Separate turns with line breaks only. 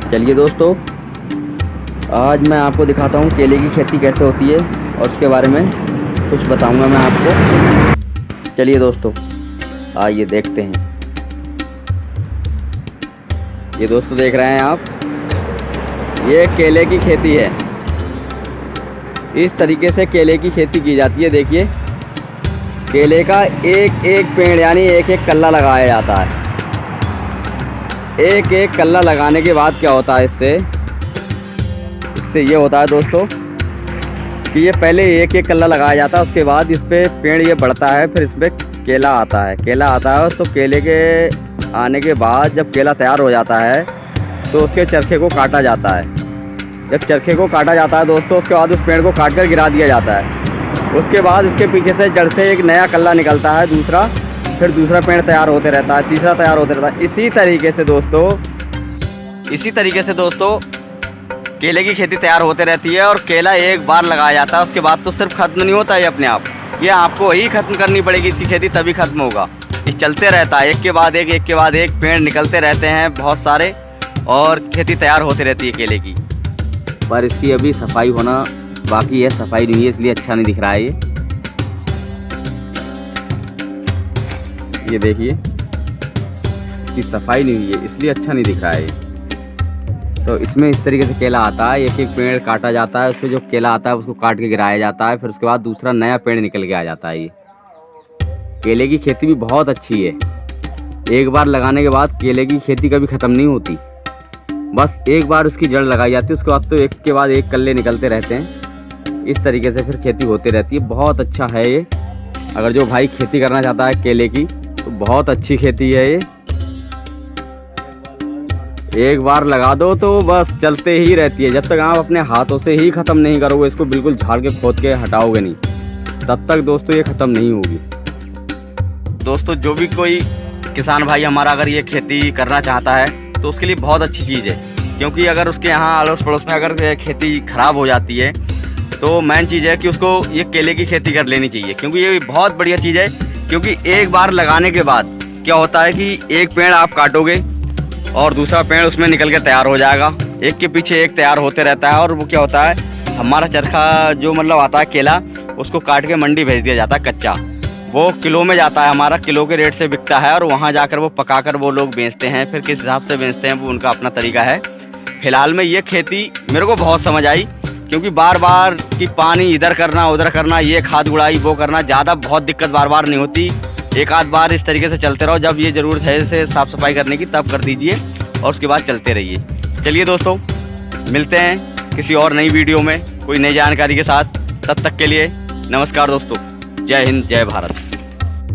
चलिए दोस्तों, आज मैं आपको दिखाता हूँ केले की खेती कैसे होती है और उसके बारे में कुछ बताऊँगा मैं आपको। चलिए दोस्तों, आइए देखते हैं। ये दोस्तों देख रहे हैं आप, ये केले की खेती है। इस तरीके से केले की खेती की जाती है। देखिए, केले का एक एक पेड़ यानी एक एक कल्ला लगाया जाता है। एक एक कल्ला लगाने के बाद क्या होता है, इससे ये होता है दोस्तों कि ये पहले एक एक कल्ला लगाया जाता है, उसके बाद इस पे पेड़ ये बढ़ता है, फिर इस पर केला आता है। केला आता है तो केले के आने के बाद जब केला तैयार हो जाता है तो उसके चरखे को काटा जाता है। जब चरखे को काटा जाता है दोस्तों, उसके बाद उस पेड़ को काट कर गिरा दिया जाता है। उसके बाद इसके पीछे से जड़ से एक नया कल्ला निकलता है, दूसरा, फिर दूसरा पेड़ तैयार होते रहता है, तीसरा तैयार होते रहता है। इसी तरीके से दोस्तों केले की खेती तैयार होते रहती है। और केला एक बार लगाया जाता है, उसके बाद तो सिर्फ खत्म नहीं होता है अपने आप, ये आपको ही ख़त्म करनी पड़ेगी इसकी खेती, तभी ख़त्म होगा। ये चलते रहता है, एक के बाद एक पेड़ निकलते रहते हैं बहुत सारे, और खेती तैयार होती रहती है केले की। पर इसकी अभी सफाई होना बाकी है, सफाई नहीं है इसलिए अच्छा नहीं दिख रहा है। ये देखिए, इसकी सफाई नहीं हुई है इसलिए अच्छा नहीं दिख रहा है। तो इसमें इस तरीके से केला आता है, एक एक पेड़ काटा जाता है, उससे जो केला आता है उसको काट के गिराया जाता है, फिर उसके बाद दूसरा नया पेड़ निकल के आ जाता है। ये केले की खेती भी बहुत अच्छी है। एक बार लगाने के बाद केले की खेती कभी ख़त्म नहीं होती, बस एक बार उसकी जड़ लगाई जाती है, उसके बाद तो एक के बाद एक कल्ले निकलते रहते हैं। इस तरीके से फिर खेती होती रहती है। बहुत अच्छा है ये, अगर जो भाई खेती करना चाहता है केले की तो बहुत अच्छी खेती है ये। एक बार लगा दो तो बस चलते ही रहती है, जब तक आप अपने हाथों से ही ख़त्म नहीं करोगे, इसको बिल्कुल झाड़ के खोद के हटाओगे नहीं, तब तक दोस्तों ये ख़त्म नहीं होगी। दोस्तों, जो भी कोई किसान भाई हमारा अगर ये खेती करना चाहता है तो उसके लिए बहुत अच्छी चीज़ है, क्योंकि अगर उसके यहाँ अड़ोस पड़ोस में अगर खेती ख़राब हो जाती है तो मेन चीज़ है कि उसको ये केले की खेती कर लेनी चाहिए, क्योंकि ये बहुत बढ़िया चीज़ है। क्योंकि एक बार लगाने के बाद क्या होता है कि एक पेड़ आप काटोगे और दूसरा पेड़ उसमें निकल के तैयार हो जाएगा, एक के पीछे एक तैयार होते रहता है। और वो क्या होता है, हमारा चरखा जो मतलब आता है केला, उसको काट के मंडी भेज दिया जाता है कच्चा, वो किलो में जाता है, हमारा किलो के रेट से बिकता है, और वहाँ जाकर वो पकाकर वो लोग बेचते हैं। फिर किस हिसाब से बेचते हैं वो उनका अपना तरीका है। फिलहाल में ये खेती मेरे को बहुत समझ आई, क्योंकि बार बार कि पानी इधर करना उधर करना, ये खाद गुड़ाई वो करना, ज़्यादा बहुत दिक्कत बार बार नहीं होती। एक आध बार इस तरीके से चलते रहो, जब ये ज़रूरत है इसे साफ़ सफाई करने की तब कर दीजिए, और उसके बाद चलते रहिए। चलिए दोस्तों, मिलते हैं किसी और नई वीडियो में कोई नई जानकारी के साथ। तब तक के लिए नमस्कार दोस्तों, जय हिंद, जय भारत।